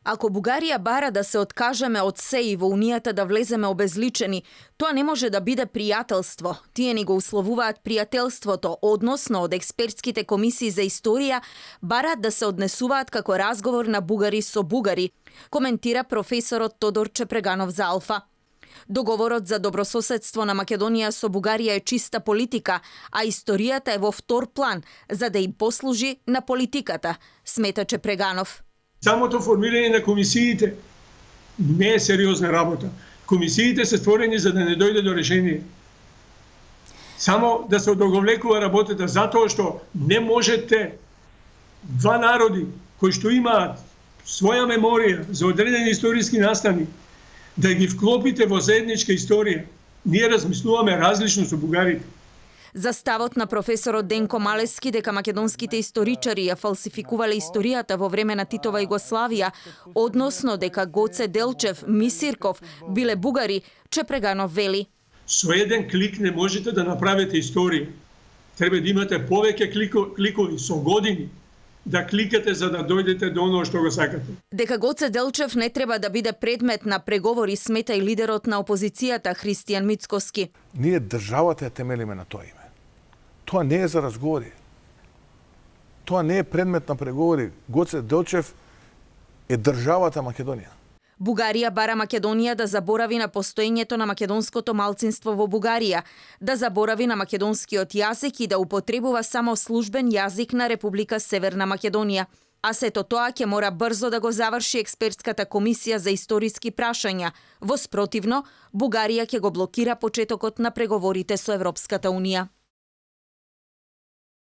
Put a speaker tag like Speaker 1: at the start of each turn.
Speaker 1: Ако Бугарија бара да се откажеме од се и во Унијата да влеземе обезличени, тоа не може да биде пријателство. Тие ни го условуваат пријателството, односно од експертските комисии за историја бараат да се однесуваат како разговор на бугари со бугари, коментира професорот Тодор Чепреганов за Алфа. Договорот за добрососедство на Македонија со Бугарија е чиста политика, а историјата е во втор план, за да им послужи на политиката, смета Чепреганов.
Speaker 2: Самото формирање на комисиите не е сериозна работа. Комисиите се створени за да не дојде до решение. Само да се одоговлекува работата, затоа што не можете два народи кои што имаат своја меморија за одредени историски настани да ги вклопите во заедничка историја. Ние размислуваме различно со бугарите.
Speaker 1: За ставот на професорот Денко Малески дека македонските историчари ја фалсификувале историјата во време на Титова Југославија, односно дека Гоце Делчев, Мисирков биле бугари, Чепреганов вели:
Speaker 2: Со еден клик не можете да направите историја. Треба да имате повеќе кликови со години да кликате за да дојдете до оно што го сакате.
Speaker 1: Дека Гоце Делчев не треба да биде предмет на преговори, смета и лидерот на опозицијата Христијан Мицкоски.
Speaker 3: Ние државата ја темелиме на тоа име. Тоа не е за разговори. Тоа не е предмет на преговори. Гоце Делчев е државата Македонија.
Speaker 1: Бугарија бара Македонија да заборави на постоењето на македонското малцинство во Бугарија, да заборави на македонскиот јазик и да употребува само службен јазик на Република Северна Македонија. А сето тоа ќе мора брзо да го заврши експертската комисија за историски прашања. Во спротивно, Бугарија ќе го блокира почетокот на преговорите со Европската Унија.